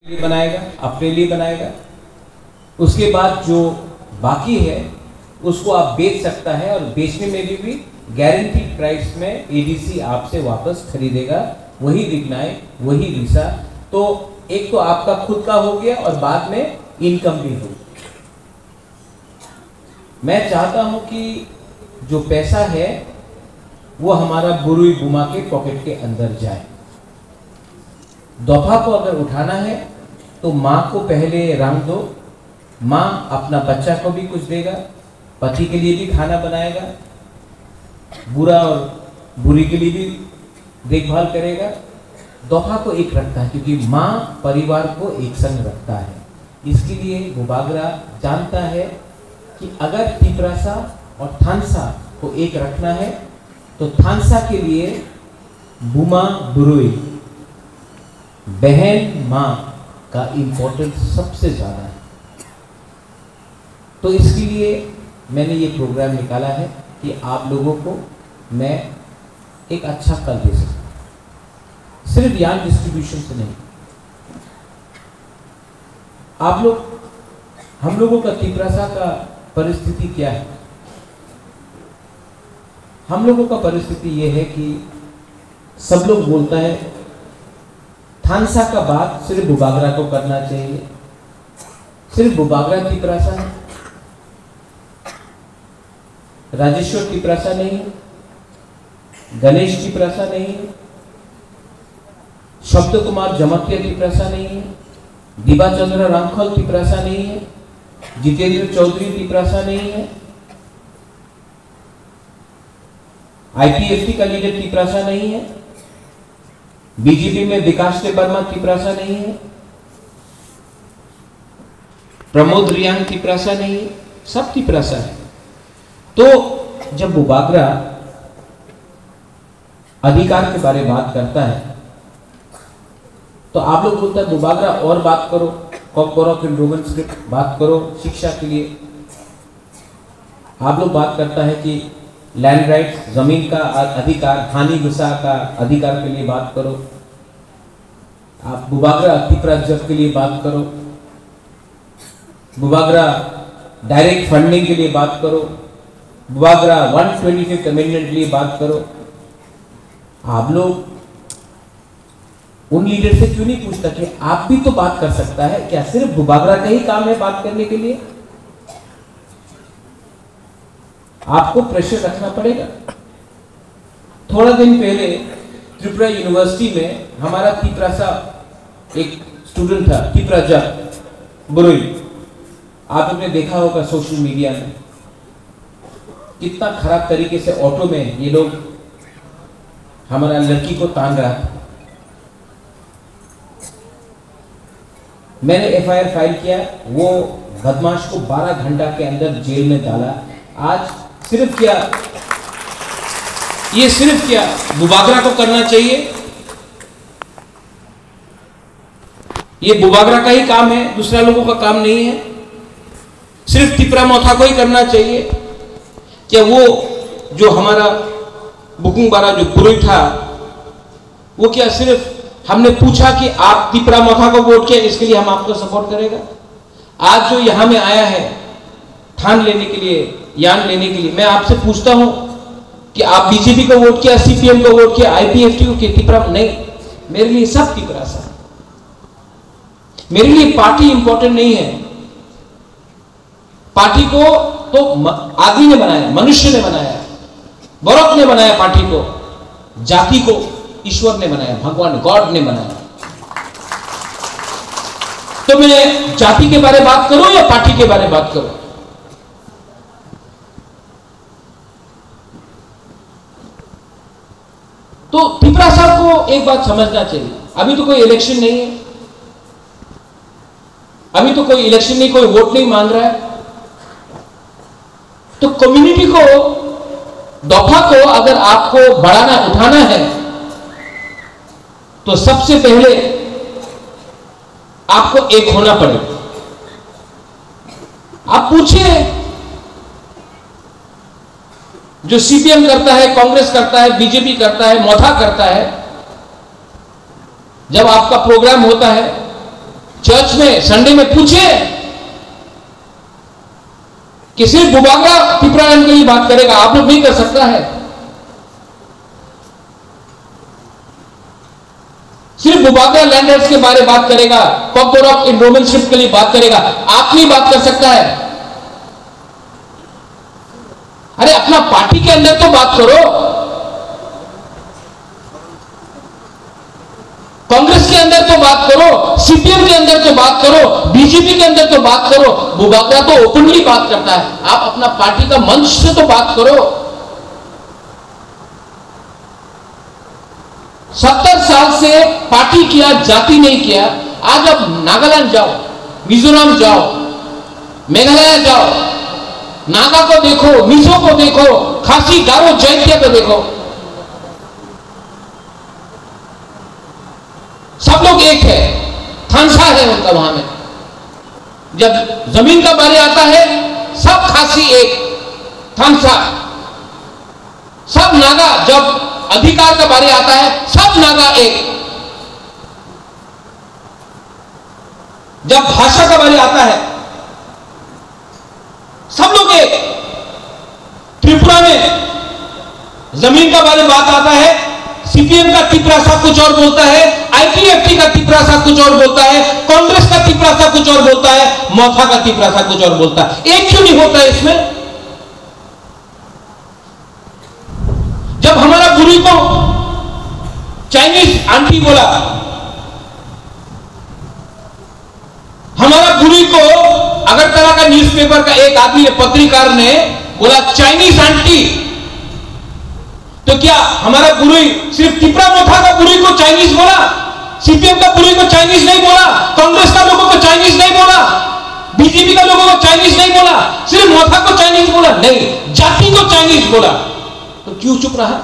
लिए बनाएगा, अपने लिए बनाएगा। उसके बाद जो बाकी है उसको आप बेच सकता है और बेचने में भी गारंटीड प्राइस में एडीसी आपसे वापस खरीदेगा। वही रिग्नाई, वही रीसा। तो एक तो आपका खुद का हो गया और बाद में इनकम भी हो। मैं चाहता हूं कि जो पैसा है वो हमारा बुरुई बुमा के पॉकेट के अंदर जाए। दफा को अगर उठाना है तो माँ को पहले रंग दो। माँ अपना बच्चा को भी कुछ देगा, पति के लिए भी खाना बनाएगा, बुरा और बुरी के लिए भी देखभाल करेगा। दफा को एक रखता है क्योंकि माँ परिवार को एक संग रखता है। इसके लिए बुबागरा जानता है कि अगर तिपरासा और थानसा को एक रखना है तो थानसा के लिए बुमा बुरुई बहन माँ का इंपॉर्टेंस सबसे ज्यादा है। तो इसके लिए मैंने ये प्रोग्राम निकाला है कि आप लोगों को मैं एक अच्छा कल दे सकूं, सिर्फ यान डिस्ट्रीब्यूशन से नहीं। आप लोग, हम लोगों का तिपरासा का परिस्थिति क्या है? हम लोगों का परिस्थिति यह है कि सब लोग बोलता है थानसा का बात सिर्फ बुबागरा को करना चाहिए। सिर्फ बुबागरा तिपरासा है, राजेश्वर तिपरासा नहीं है, गणेश तिपरासा नहीं है, शब्द कुमार जमतिया तिपरासा नहीं है, दिबाचंद्र रामखल तिपरासा नहीं है, जितेंद्र चौधरी तिपरासा नहीं है, आईपीएफटी का लीडर तिपरासा नहीं है, बीजेपी में विकास वर्मा तिपरासा नहीं है, प्रमोद रियांग तिपरासा नहीं है, सब तिपरासा है। तो जब बुबागरा अधिकार के बारे में बात करता है तो आप लोग बोलते हैं बुबागरा और बात करो, कॉकबोरॉक इन रोमन स्क्रिप्ट बात करो शिक्षा के लिए। आप लोग बात करता है कि लैंड राइट्स, जमीन का अधिकार, हानि गुस्सा का अधिकार के लिए बात करो। आप बुबागरा तिपराजक के लिए बात करो, बुबागरा डायरेक्ट फंडिंग के लिए बात करो, बुबागरा 125th अमेंडमेंट के लिए बात करो। आप लोग उन लीडर से क्यों नहीं पूछता कि आप भी तो बात कर सकता है? क्या सिर्फ बुबागरा का ही काम है बात करने के लिए? आपको प्रेशर रखना पड़ेगा। थोड़ा दिन पहले त्रिपुरा यूनिवर्सिटी में हमारा तिपरासा एक स्टूडेंट था, तिपराजक बुरुई। आप लोगों ने देखा होगा सोशल मीडिया में कितना खराब तरीके से ऑटो में ये लोग हमारा लड़की को तान रहा था। मैंने एफआईआर फाइल किया, वो बदमाश को 12 घंटा के अंदर जेल में डाला। आज सिर्फ क्या, ये सिर्फ क्या बुबागरा को करना चाहिए? ये बुबागरा का ही काम है, दूसरा लोगों का काम नहीं है। सिर्फ तिपरा मोथा को ही करना चाहिए? क्या वो जो हमारा बुकुंग बारा जो बुरुई था वो क्या सिर्फ हमने पूछा कि आप तिपरा मोथा को वोट किया इसके लिए हम आपको सपोर्ट करेगा? आज जो यहां में आया है ठान लेने के लिए, यान लेने के लिए, मैं आपसे पूछता हूं कि आप बीजेपी को वोट किया, सीपीएम को वोट किया, आईपीएफटी को किया, तिपरा नहीं? मेरे लिए सब तिपरासा। मेरे लिए पार्टी इंपॉर्टेंट नहीं है। पार्टी को तो आदमी ने बनाया, मनुष्य ने बनाया, बरोक ने बनाया पार्टी को, जाति को ईश्वर ने बनाया, भगवान गॉड ने बनाया। तो मैं जाति के बारे में बात करूं या पार्टी के बारे में बात करूं? तो तिपरा साहब को एक बात समझना चाहिए, अभी तो कोई इलेक्शन नहीं है, अभी तो कोई इलेक्शन नहीं, कोई वोट नहीं मांग रहा है। तो कम्युनिटी को, दफा को अगर आपको बढ़ाना, उठाना है तो सबसे पहले आपको एक होना पड़ेगा। आप पूछिए, जो सीपीएम करता है, कांग्रेस करता है, बीजेपी करता है, मोथा करता है, जब आपका प्रोग्राम होता है चर्च में संडे में पूछे कि सिर्फ बुबागरा पिपरालैंड के लिए बात करेगा, आप लोग नहीं कर सकता है। सिर्फ बुबागरा लैंडर्स के बारे में बात करेगा, कॉकबोर ऑफ एनरोलमेंटशिप के लिए बात करेगा, आप नहीं बात कर सकता है। अरे अपना पार्टी के अंदर तो बात करो, कांग्रेस के अंदर तो बात करो, सीपीएम के अंदर तो बात करो, बीजेपी के अंदर तो बात करो। बुबागरा तो ओपनली बात करता है, आप अपना पार्टी का मंच से तो बात करो। 70 साल से पार्टी किया, जाति नहीं किया। आज अब नागालैंड जाओ, मिजोरम जाओ, मेघालय जाओ, नागा को देखो, मिजो को देखो, खासी, गारो, जैंतिया को देखो, सब लोग एक है, थानसा है उनका वहां में। जब जमीन का बारे आता है सब खासी एक, थानसा। सब नागा, जब अधिकार का बारे आता है सब नागा एक। जब भाषा का बारे आता है सब लोग एक। त्रिपुरा में जमीन का बारे बात आता है, सीपीएम का तिपरासा कुछ और बोलता है, आईपीएफटी का तिपरासा कुछ और बोलता है, कांग्रेस का तिपरासा कुछ और बोलता है, मोथा का तिपरासा कुछ और बोलता है। एक क्यों नहीं होता है इसमें? जब हमारा बुरी को चाइनीज आंटी बोला, हमारा बुरी को अगरतला का न्यूज़पेपर का एक आदमी, पत्रकार ने बोला चाइनीज आंटी, तो क्या हमारा बुरी सिर्फ तिपरा मोथा का बुरी को चाइनीज बोला? सीपीएम का बुरी को चाइनीज नहीं बोला? कांग्रेस का लोगों को चाइनीज नहीं बोला? बीजेपी का लोगों को चाइनीज नहीं बोला? सिर्फ मोथा को चाइनीज बोला? नहीं, जाति को चाइनीज बोला। तो क्यों चुप रहा?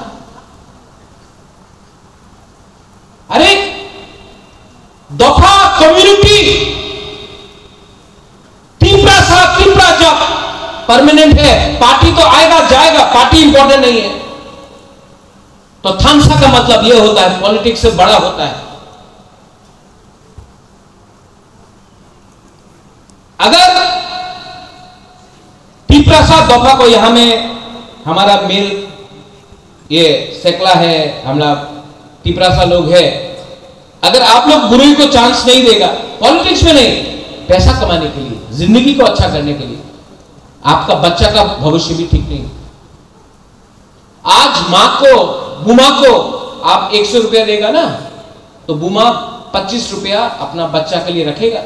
अरे दफा कम्युनिटी तिपरा जब परमानेंट है, पार्टी तो आएगा जाएगा, पार्टी इंपॉर्टेंट नहीं है। तो थानसा का मतलब यह होता है, पॉलिटिक्स से बड़ा होता है। अगर तिपरासा दफा को यहां में हमारा मेल ये सेकला है, हमारा तिपरासा लोग है, अगर आप लोग बुरी को चांस नहीं देगा, पॉलिटिक्स में नहीं, पैसा कमाने के लिए, जिंदगी को अच्छा करने के लिए, आपका बच्चा का भविष्य भी ठीक नहीं। आज मां को, बुमा को आप 100 रुपया देगा ना, तो बुमा 25 रुपया अपना बच्चा के लिए रखेगा,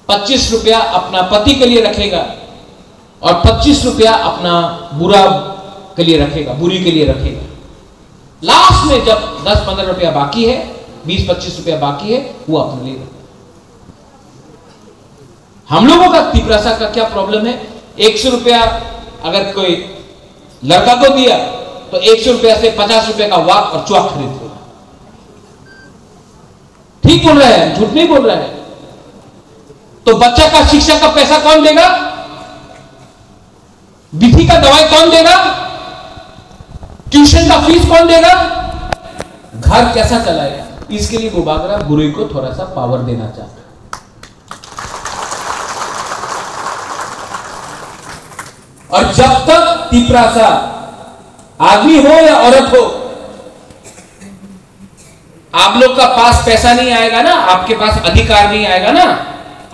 25 रुपया अपना पति के लिए रखेगा, और 25 रुपया अपना बुरा के लिए रखेगा, बुरी के लिए रखेगा। लास्ट में जब 10-15 रुपया बाकी है, 20-25 रुपया बाकी है, वो अपने लिए रखेगा। हम लोगों का तिपरासा का क्या प्रॉब्लम है? 100 रुपया अगर कोई लड़का को दिया तो 100 रुपया से 50 रुपया का वाक और चौक खरीद लेगा। ठीक बोल रहे हैं, झूठ नहीं बोल रहे हैं। तो बच्चा का शिक्षा का पैसा कौन देगा? बीपी का दवाई कौन देगा? ट्यूशन का फीस कौन देगा? घर कैसा चलाएगा? इसके लिए बुबागरा बुरी को थोड़ा सा पावर देना चाहता है। और जब तक तिपरासा आदमी हो या औरत हो, आप लोग का पास पैसा नहीं आएगा ना, आपके पास अधिकार नहीं आएगा ना,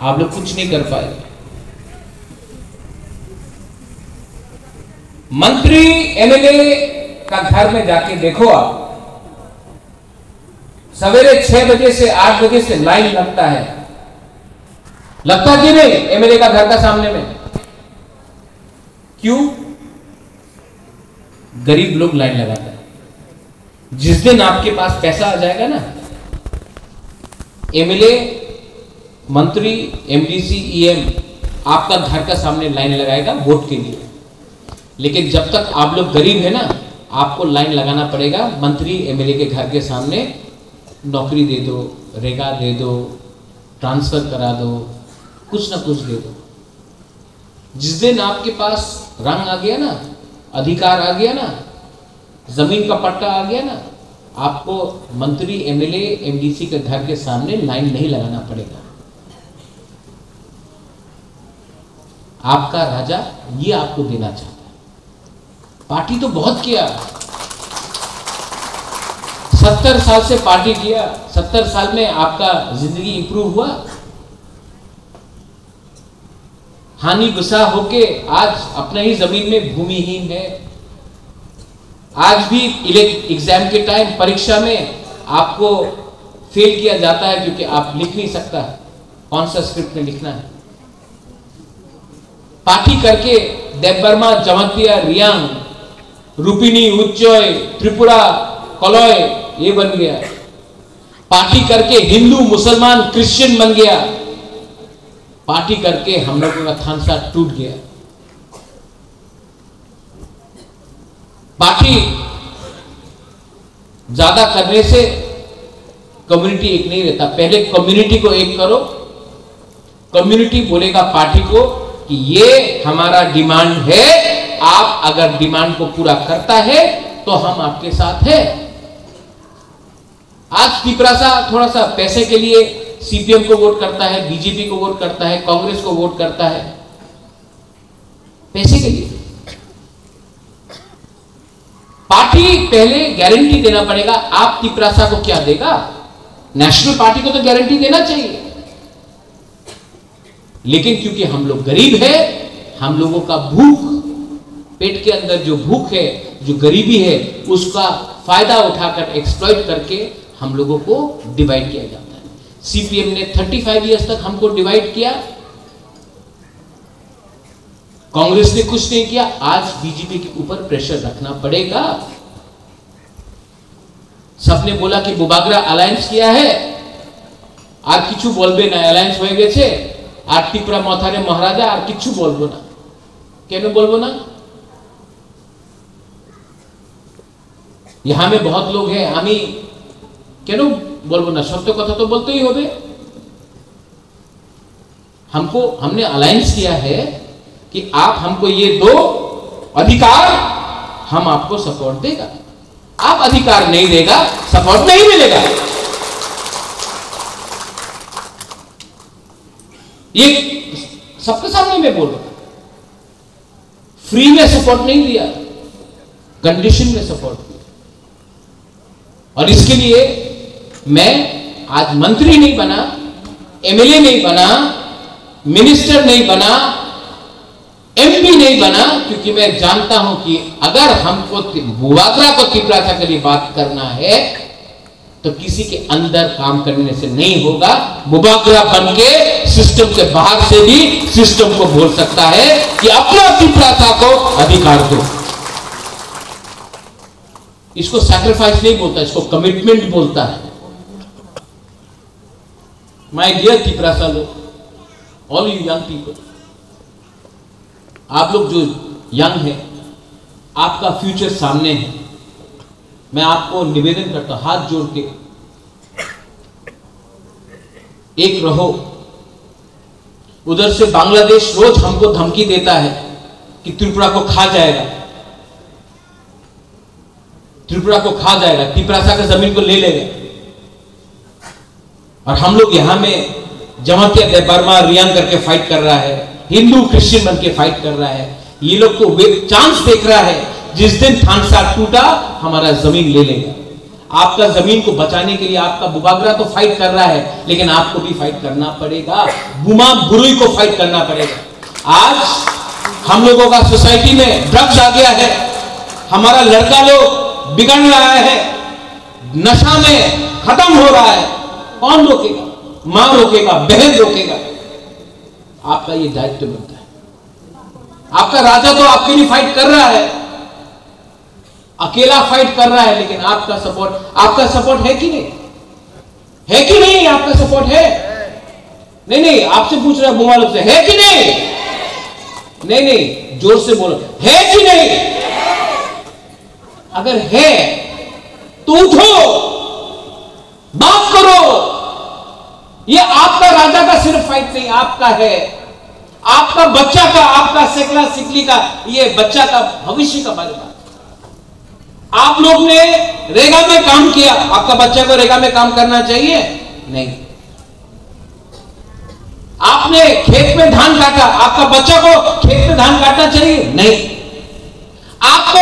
आप लोग कुछ नहीं कर पाएंगे। मंत्री एमएलए का घर में जाके देखो आप, सवेरे 6 बजे से 8 बजे से लाइन लगता है। लगता कि नहीं एमएलए का घर का सामने में? क्यों? गरीब लोग लाइन लगाता है। जिस दिन आपके पास पैसा आ जाएगा ना, एमएलए, मंत्री, एमडीसी, ईएम आपका घर का सामने लाइन लगाएगा वोट के लिए। लेकिन जब तक आप लोग गरीब है ना, आपको लाइन लगाना पड़ेगा मंत्री एमएलए के घर के सामने। नौकरी दे दो, रेगा दे दो, ट्रांसफर करा दो, कुछ ना कुछ दे दो। जिस दिन आपके पास रंग आ गया ना, अधिकार आ गया ना, जमीन का पट्टा आ गया ना, आपको मंत्री, एमएलए, एमडीसी के घर के सामने लाइन नहीं लगाना पड़ेगा। आपका राजा ये आपको देना चाहता है। पार्टी तो बहुत किया, 70 साल से पार्टी किया, 70 साल में आपका जिंदगी इंप्रूव हुआ? हानि गुस्सा होके आज अपने ही जमीन में भूमिहीन है। आज भी एग्जाम के टाइम परीक्षा में आपको फेल किया जाता है क्योंकि आप लिख नहीं सकता कौन सा स्क्रिप्ट में लिखना है। पार्टी करके देवबर्मा, जमतिया, रियांग, रूपिनी, उच्चय, त्रिपुरा, कलय ये बन गया। पार्टी करके हिंदू, मुसलमान, क्रिश्चियन बन गया। पार्टी करके हम लोगों का थानसा टूट गया। पार्टी ज्यादा करने से कम्युनिटी एक नहीं रहता। पहले कम्युनिटी को एक करो, कम्युनिटी बोलेगा पार्टी को कि ये हमारा डिमांड है, आप अगर डिमांड को पूरा करता है तो हम आपके साथ है। आज तिपरासा थोड़ा सा पैसे के लिए सीपीएम को वोट करता है, बीजेपी को वोट करता है, कांग्रेस को वोट करता है, पैसे के लिए। पार्टी पहले गारंटी देना पड़ेगा। आप तिपरासा को क्या देगा? नेशनल पार्टी को तो गारंटी देना चाहिए, लेकिन क्योंकि हम लोग गरीब है, हम लोगों का भूख, पेट के अंदर जो भूख है, जो गरीबी है, उसका फायदा उठाकर एक्सप्लॉइट करके हम लोगों को डिवाइड किया जाता है। सीपीएम ने 35 इयर्स तक हमको डिवाइड किया, कांग्रेस ने कुछ नहीं किया। आज बीजेपी के ऊपर प्रेशर रखना पड़ेगा। सबने बोला कि बुबागरा अलायंस किया है और किछु बोलबे ना, अलायंस हो गेছে আর ত্রিপুরা মথারে মহারাজা আর কিছু বলবো না। কেন বলবো না? यहां में बहुत लोग हैं, আমি কেন বলবো না? সত্য কথা তো বলতেই হবে। हमने अलायंस किया है कि आप हमको ये दो अधिकार, हम आपको सपोर्ट देगा। आप अधिकार नहीं देगा, सपोर्ट नहीं मिलेगा। ये सबके सामने मैं बोल रहा हूं। फ्री में सपोर्ट नहीं दिया, कंडीशन में सपोर्ट दिया। और इसके लिए मैं आज मंत्री नहीं बना, एमएलए नहीं बना, मिनिस्टर नहीं बना, एमपी नहीं बना, क्योंकि मैं जानता हूं कि अगर हमको बुबागरा को तिपरासा के लिए बात करना है तो किसी के अंदर काम करने से नहीं होगा। बुबागरा बनके सिस्टम के बाहर से भी सिस्टम को बोल सकता है कि अपना तिपरासा को अधिकार दो। इसको सैक्रिफाइस नहीं बोलता, इसको कमिटमेंट बोलता है। माय डियर तिपरासा लोग, ऑल यू यंग पीपल, आप लोग जो यंग है, आपका फ्यूचर सामने है। मैं आपको निवेदन करता हूं, हाथ जोड़ के एक रहो। उधर से बांग्लादेश रोज हमको धमकी देता है कि त्रिपुरा को खा जाएगा, त्रिपुरा को खा जाएगा, तिपरासा का जमीन को ले लेगा। और हम लोग यहां में जमतिया, देवबर्मा, रियांग करके फाइट कर रहा है, हिंदू क्रिश्चियन बन के फाइट कर रहा है। ये लोग तो चांस देख रहा है, जिस दिन थानसा टूटा हमारा जमीन ले लेगा। आपका जमीन को बचाने के लिए आपका बुबागरा तो फाइट कर रहा है, लेकिन आपको भी फाइट करना पड़ेगा। बुमा बुरुई को फाइट करना पड़ेगा। आज हम लोगों का सोसाइटी में ड्रग्स आ गया है, हमारा लड़का लोग बिगड़ रहा है, नशा में खत्म हो रहा है। कौन रोकेगा? मां रोकेगा, बहन रोकेगा। आपका ये दायित्व बनता है। आपका राजा तो आपके लिए फाइट कर रहा है, अकेला फाइट कर रहा है, लेकिन आपका सपोर्ट है कि नहीं? है कि नहीं? आपका सपोर्ट है? नहीं, आपसे पूछ रहा है बुमा लोग से, है कि नहीं? नहीं, जोर से बोलो, है कि नहीं? अगर है तो उठो, बात करो। ये आपका राजा का सिर्फ फाइट नहीं, आपका है, आपका बच्चा का, आपका सेकला सिकली का, ये बच्चा का भविष्य का बारे में। आप लोग ने रेगा में काम किया, आपका बच्चा को रेगा में काम करना चाहिए? नहीं। आप आपने खेत में धान काटा, आपका बच्चा को खेत में धान काटना चाहिए? नहीं। आपको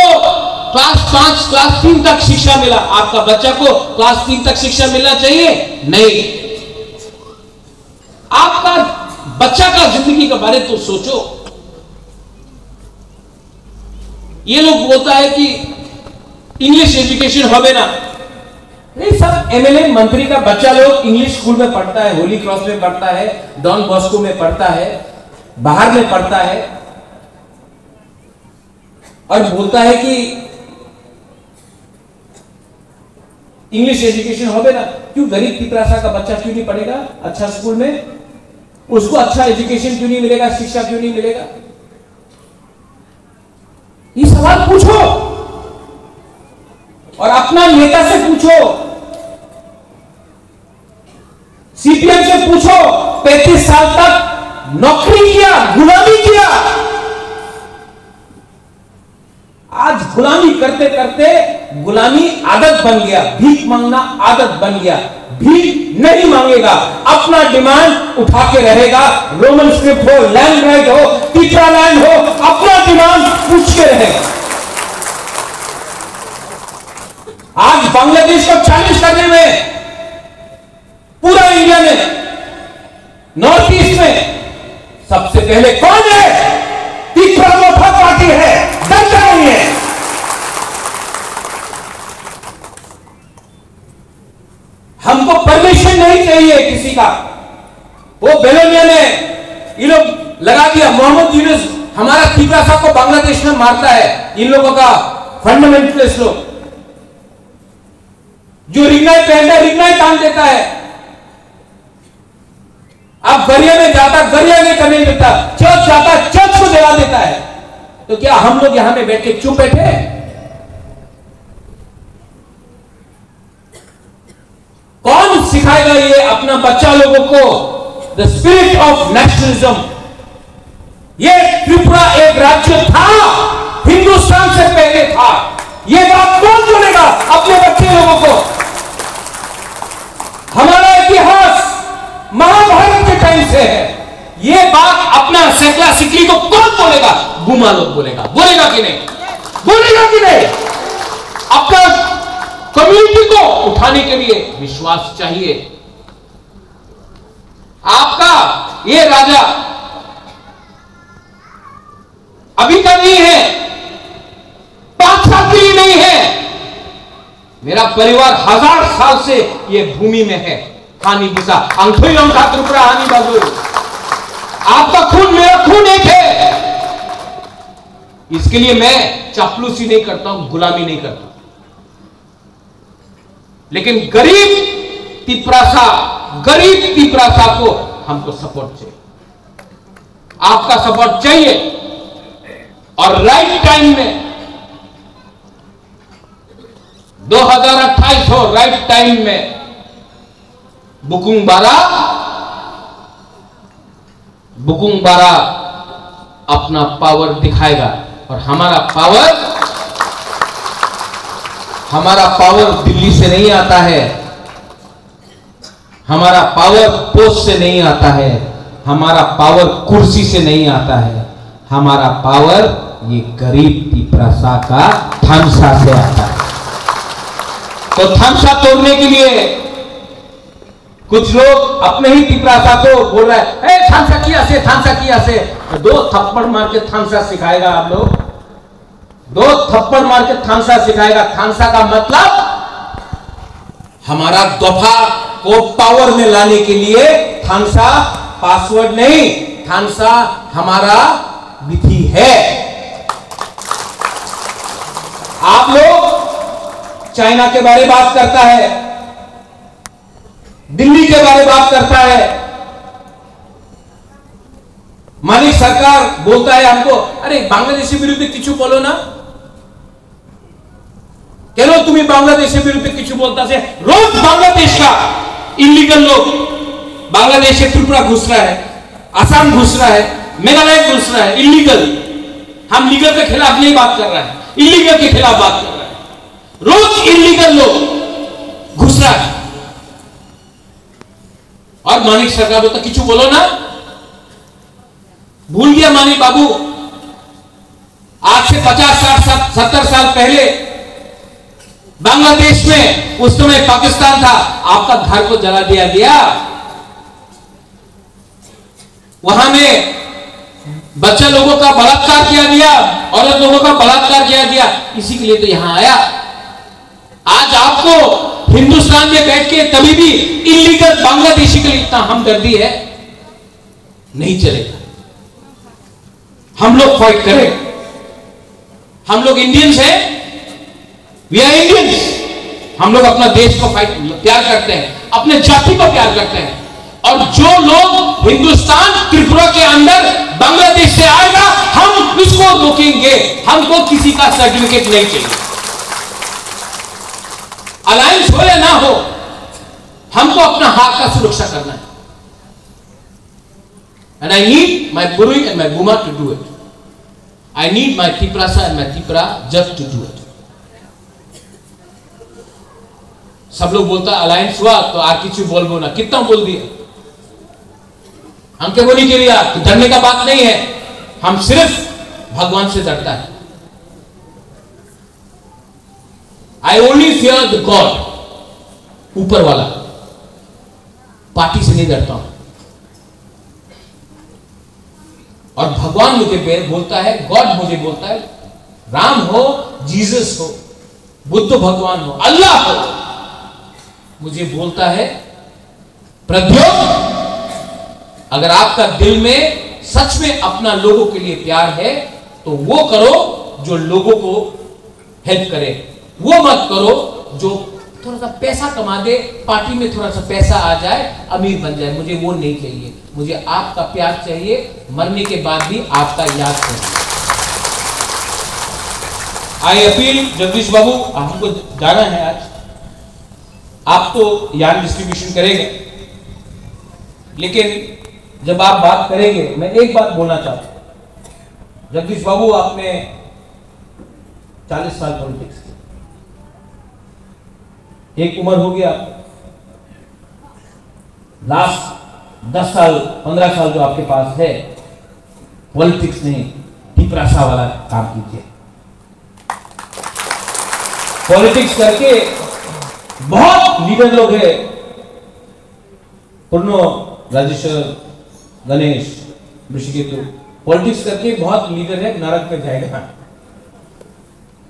क्लास 5 क्लास 3 तक शिक्षा मिला, आपका बच्चा को क्लास 3 तक शिक्षा मिलना चाहिए? नहीं। आपका बच्चा का जिंदगी के बारे तो सोचो। ये लोग बोलता है कि इंग्लिश एजुकेशन होवे ना, नहीं सब एमएलए मंत्री का बच्चा लोग इंग्लिश स्कूल में पढ़ता है, होली क्रॉस में पढ़ता है, डॉन बॉस्को में पढ़ता है, बाहर में पढ़ता है, और बोलता है कि इंग्लिश एजुकेशन होवे ना। क्यों गरीब पिपरासा का बच्चा क्यों नहीं पढ़ेगा अच्छा स्कूल में? उसको अच्छा एजुकेशन क्यों नहीं मिलेगा, शिक्षा क्यों नहीं मिलेगा? ये सवाल पूछो और अपना नेता से पूछो, सीपीएम से पूछो। 35 साल तक नौकरी किया, गुलामी किया, आज गुलामी करते करते गुलामी आदत बन गया, भीख मांगना आदत बन गया। भीख नहीं मांगेगा, अपना डिमांड उठा के रहेगा। रोमन स्क्रिप्ट हो, लैंड राइट हो, तीसरा लैंड हो, अपना डिमांड पूछ के रहेगा। आज बांग्लादेश को चैलेंज करने में पूरा इंडिया में, नॉर्थ ईस्ट में सबसे पहले कौन है? तीसरा मोटा पार्टी है, डरता नहीं है। हमको परमिशन नहीं चाहिए किसी का। वो बेलोनिया ने ये लोग लगा दिया, मोहम्मद यूनुस हमारा तीसरा साहब को बांग्लादेश में मारता है। इन लोगों का फंडामेंटलिस्ट लोग जो रिग्नाई पहनता है, रिग्नाई टांग देता है। अब गरिया में जाता, गरिया में करने देता, चर्च जाता, चर्च को जला देता है। तो क्या हम लोग यहां में बैठ के चुप बैठे? कौन सिखाएगा ये अपना बच्चा लोगों को द स्पिरिट ऑफ नेशनलिज्म? ये त्रिपुरा एक राज्य था, हिंदुस्तान से पहले था। ये बात कौन बोलेगा अपने बच्चे लोगों को? हमारा इतिहास महाभारत के टाइम से है। ये बात अपना सेकला सिकली को कौन बोलेगा? गुमा लोग बोलेगा। बोलेगा कि नहीं? बोलेगा कि नहीं? अपना कम्युनिटी को उठाने के लिए विश्वास चाहिए। आपका ये राजा अभी का नहीं है, 5 साल के लिए नहीं है। मेरा परिवार 1000 साल से ये भूमि में है। हानि दिशा अंखों का त्रिपुरा हानि बाबू, आपका खून मेरा खून एक है। इसके लिए मैं चापलूसी नहीं करता हूं, गुलामी नहीं करता। लेकिन गरीब तिपरासा को हमको सपोर्ट चाहिए, आपका सपोर्ट चाहिए। और राइट टाइम में 2028 हो, राइट टाइम में बुकुंग बारा अपना पावर दिखाएगा। और हमारा पावर दिल्ली से नहीं आता है, हमारा पावर पोस्ट से नहीं आता है, हमारा पावर कुर्सी से नहीं आता है। हमारा पावर ये गरीब तिपरासा का थामसा से आता है। तो थामसा तोड़ने के लिए कुछ लोग अपने ही तिपरासा को बोल रहा है, थामसा किया से 2 थप्पड़ मार के थामसा सिखाएगा। आप लोग 2 थप्पड़ मार के थामसा सिखाएगा। थामसा का मतलब हमारा दफा को पावर में लाने के लिए थामसा पासवर्ड नहीं, थामसा हमारा विधि है। आप लोग चाइना के बारे में बात करता है, दिल्ली के बारे में बात करता है। मानिक सरकार बोलता है हमको, अरे बांग्लादेशी विरुद्ध किचु बोलो ना, केनो तुम्हें बांग्लादेशी विरुद्ध किचु बोलता से। रोज बांग्लादेश का इलीगल लोग बांग्लादेश से त्रिपुरा घुस रहा है, असम घुस रहा है, मेघालय घुस रहा है, इलीगल। हम लीगल के खिलाफ नहीं बात कर रहे हैं, इलीगल के खिलाफ बात कर रहे हैं। रोज इलीगल लोग घुस रहा है और मानिक सरकार बोलता किचु बोलो ना। भूल गया मानी बाबू, आज से 50, 60, 70 साल पहले बांग्लादेश में, उस समय पाकिस्तान था, आपका घर को जला दिया गया। वहां में बच्चा लोगों का बलात्कार किया गया, औरत लोगों का बलात्कार किया गया, इसी के लिए तो यहां आया। आज आपको हिंदुस्तान में बैठ के तभी भी इलीगल बांग्लादेशी के लिए इतना हमदर्दी है, नहीं चलेगा। हम लोग फाइट करें, हम लोग इंडियंस हैं, वी आर इंडियंस। हम लोग अपना देश को प्यार करते हैं, अपने जाति को प्यार करते हैं। और जो लोग हिंदुस्तान त्रिपुरा के अंदर बांग्लादेश से आएगा, हम उसको रोकेंगे। हमको किसी का सर्टिफिकेट नहीं चाहिए। अलायंस हो या ना हो, हमको अपना हक का सुरक्षा करना है। And I need my Burui and my Buma to do it. I need my Tiprasa and my Tipra just to do it. सब लोग बोलता अलायंस हुआ तो आर किसी बोल ना, कितना बोल दिया। हम क्या बोली के लिया कि डरने का बात नहीं है, हम सिर्फ भगवान से डरता है। I only fear the God, ऊपर वाला, पार्टी से नहीं डरता हूं। और भगवान मुझे बोलता है, गॉड मुझे बोलता है, राम हो, जीसस हो, बुद्ध भगवान हो, अल्लाह हो, मुझे बोलता है प्रद्योत, अगर आपका दिल में सच में अपना लोगों के लिए प्यार है तो वो करो जो लोगों को हेल्प करे। वो मत करो जो थोड़ा सा पैसा कमा दे, पार्टी में थोड़ा सा पैसा आ जाए, अमीर बन जाए। मुझे वो नहीं चाहिए, मुझे आपका प्यार चाहिए, मरने के बाद भी आपका याद चाहिए। आई अपील जगदीश बाबू, हमको जाना है आज, आप तो यान डिस्ट्रीब्यूशन करेंगे, लेकिन जब आप बात करेंगे, मैं एक बात बोलना चाहता हूं। जगदीश बाबू, आपने 40 साल पॉलिटिक्स की, एक उम्र हो गया, लास्ट 10 साल 15 साल जो आपके पास है, पॉलिटिक्स नहीं, टिप्रासा वाला काम कीजिए। पॉलिटिक्स करके बहुत लीडर लोग हैं, पूर्णो, राजेश्वर, गणेश, ऋषिकेतु, पॉलिटिक्स करके बहुत लीडर है, नरक में जाएगा।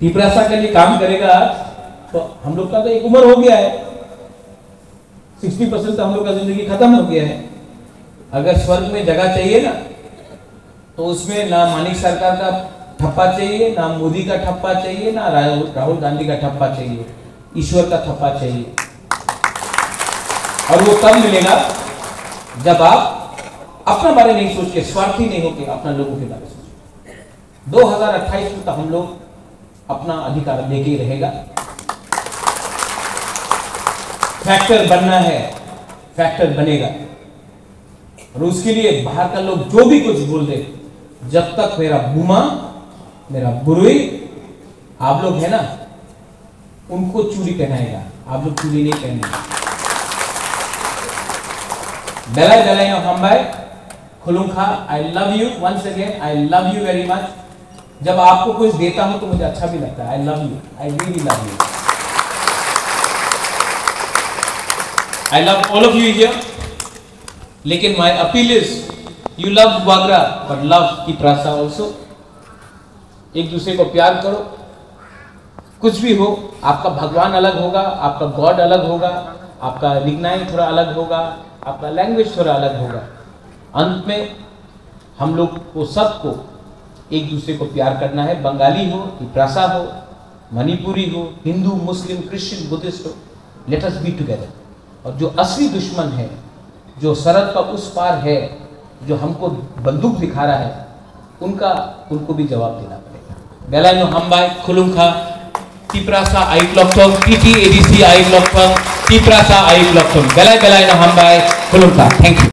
टिप्रासा के लिए काम करेगा तो हम लोग का तो एक उम्र हो गया है, 60% तो हम लोग का जिंदगी खत्म हो गया है। अगर स्वर्ग में जगह चाहिए ना, तो उसमें ना मानिक सरकार का ठप्पा चाहिए, ना मोदी का ठप्पा चाहिए, ना राहुल गांधी का ठप्पा चाहिए, ईश्वर का ठप्पा चाहिए। और वो तब मिलेगा जब आप अपना बारे नहीं सोच के, स्वार्थी नहीं होके अपना लोगों के बारे सोचिए। 2028 में तो हम लोग अपना अधिकार लेके ही रहेगा। फैक्टर बनना है, फैक्टर बनेगा। और उसके लिए बाहर का लोग जो भी कुछ बोल दे, जब तक मेरा बुमा, मेरा बुरुई, आप लोग है ना, उनको चूड़ी पहनाएगा, आप लोग चूड़ी नहीं पहनेगा। बेलाई बेलाई हम भाई खुलूंखा, I love you once again, I love you very much. जब आपको कुछ देता हूं तो मुझे अच्छा भी लगता है। I love you, I really love you, I love all of you here. लेकिन my appeal is, you love वागरा बट लव टिप्रासा ऑल्सो। एक दूसरे को प्यार करो। कुछ भी हो, आपका भगवान अलग होगा, आपका गॉड अलग होगा, आपका लिग्नाइन थोड़ा अलग होगा, आपका लैंग्वेज थोड़ा अलग होगा। अंत में हम लोग को सबको एक दूसरे को प्यार करना है। बंगाली हो, टिप्रासा हो, मणिपुरी हो, हिंदू, मुस्लिम, क्रिश्चियन, बुद्धिस्ट हो, लेट अस बी टुगेदर। और जो असली दुश्मन है, जो सरहद का उस पार है, जो हमको बंदूक दिखा रहा है, उनको भी जवाब देना पड़ेगा। बेलाइनो हमबाई खुलुंखा टिप्रासा आइक्लॉक्टोम टीटी एडीसी आइक्लॉक्टोम टिप्रासा आइक्लॉक्टोम बेलाइनो हमबाई खुलुंखा। Thank you.